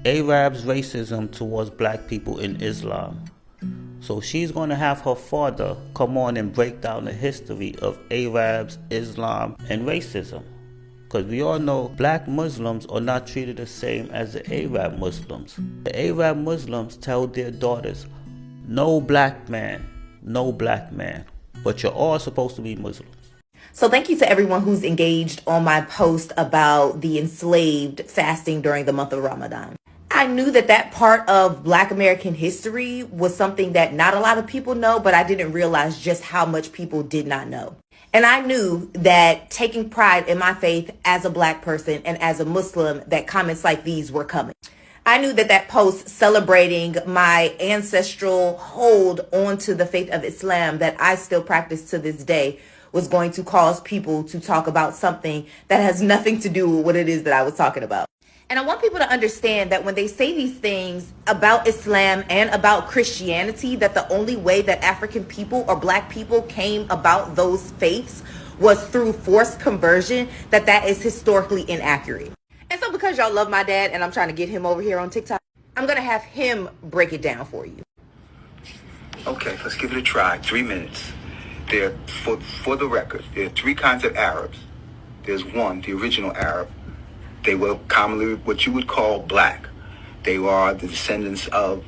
Arabs' racism towards black people in Islam. So she's going to have her father come on and break down the history of Arabs, Islam, and racism. Because we all know black Muslims are not treated the same as the Arab Muslims. The Arab Muslims tell their daughters, no black man, no black man. But you're all supposed to be Muslims. So thank you to everyone who's engaged on my post about the enslaved fasting during the month of Ramadan. I knew that that part of Black American history was something that not a lot of people know, but I didn't realize just how much people did not know. And I knew that taking pride in my faith as a Black person and as a Muslim, that comments like these were coming. I knew that that post celebrating my ancestral hold onto the faith of Islam that I still practice to this day was going to cause people to talk about something that has nothing to do with what it is that I was talking about. And I want people to understand that when they say these things about Islam and about Christianity, that the only way that African people or Black people came about those faiths was through forced conversion, that is historically inaccurate. And so because y'all love my dad and I'm trying to get him over here on TikTok, I'm going to have him break it down for you. Okay, let's give it a try. 3 minutes. There, for the record, there are three kinds of Arabs. There's one, the original Arab. They were commonly what you would call black. They are the descendants of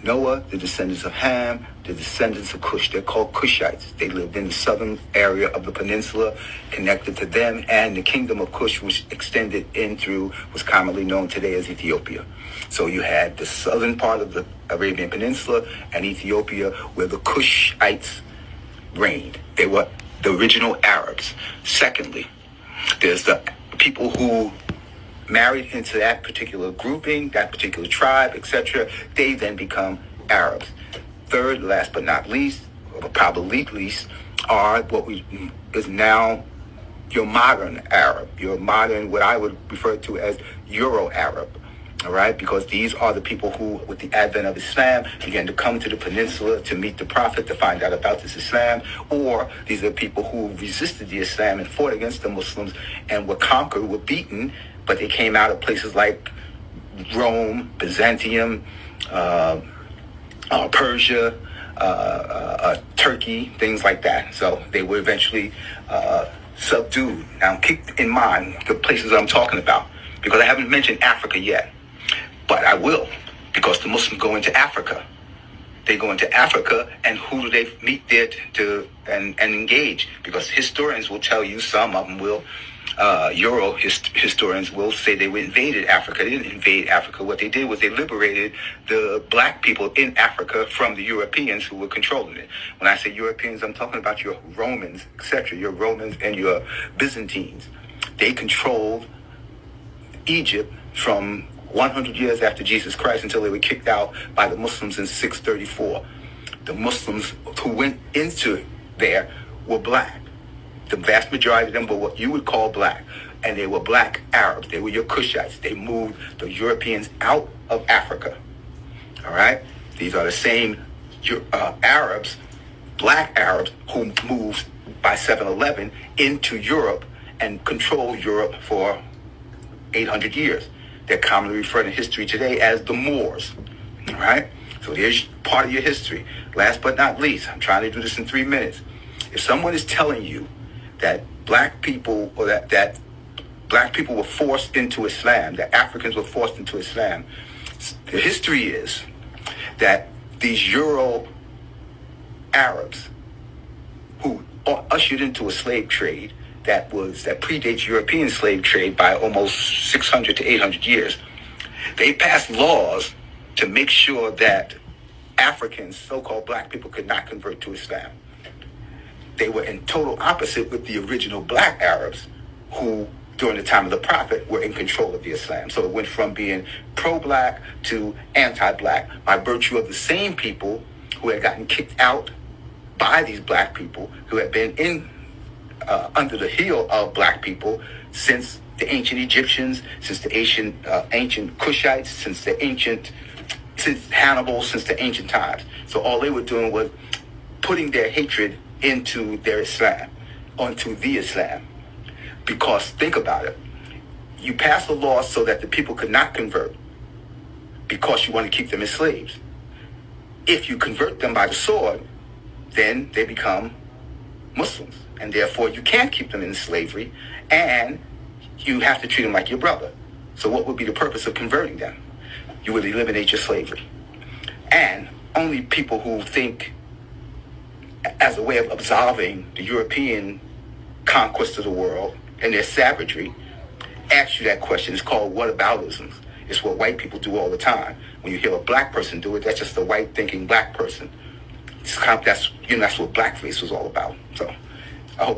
Noah, the descendants of Ham, the descendants of Cush. They're called Cushites. They lived in the southern area of the peninsula, connected to them, and the kingdom of Cush, which extended in through, was commonly known today as Ethiopia. So you had the southern part of the Arabian Peninsula and Ethiopia, where the Cushites reigned. They were the original Arabs. Secondly, there's the people who married into that particular grouping, that particular tribe, etc. They then become Arabs. Third, last but not least, or probably least, are what is now your modern Arab, your modern, what I would refer to as Euro-Arab. All right, because these are the people who, with the advent of Islam, began to come to the peninsula to meet the Prophet, to find out about this Islam, or these are people who resisted the Islam and fought against the Muslims and were conquered, were beaten, but they came out of places like Rome, Byzantium, Persia, Turkey, things like that. So they were eventually subdued. Now, keep in mind the places I'm talking about, because I haven't mentioned Africa yet. But I will, because the Muslims go into Africa. They go into Africa, and who do they meet there and engage? Because historians will tell you, some of them will, historians will say they invaded Africa. They didn't invade Africa. What they did was they liberated the black people in Africa from the Europeans who were controlling it. When I say Europeans, I'm talking about your Romans, etc., your Romans and your Byzantines. They controlled Egypt from 100 years after Jesus Christ until they were kicked out by the Muslims in 634. The Muslims who went into there were black. The vast majority of them were what you would call black. And they were black Arabs. They were your Cushites. They moved the Europeans out of Africa. All right? These are the same Arabs, black Arabs, who moved by 711 into Europe and controlled Europe for 800 years. They're commonly referred in history today as the Moors. All right? So there's part of your history. Last but not least, I'm trying to do this in 3 minutes. If someone is telling you that black people, or that black people were forced into Islam, that Africans were forced into Islam, the history is that these Euro Arabs who are ushered into a slave trade that predates European slave trade by almost 600 to 800 years. They passed laws to make sure that Africans, so-called black people, could not convert to Islam. They were in total opposite with the original black Arabs who, during the time of the Prophet, were in control of the Islam. So it went from being pro-black to anti-black by virtue of the same people who had gotten kicked out by these black people, who had been under the heel of black people since the ancient Egyptians, since the ancient Cushites, since Hannibal, since the ancient times. So all they were doing was putting their hatred into their Islam, onto the Islam. Because think about it. You pass a law so that the people could not convert. because you want to keep them as slaves. If you convert them by the sword, then they become Muslims, and therefore you can't keep them in slavery, and you have to treat them like your brother. So what would be the purpose of converting them? You would eliminate your slavery. And only people who think as a way of absolving the European conquest of the world and their savagery ask you that question. It's called whataboutism. It's what white people do all the time. When you hear a black person do it, that's just a white thinking black person. That's what blackface was all about. So I hope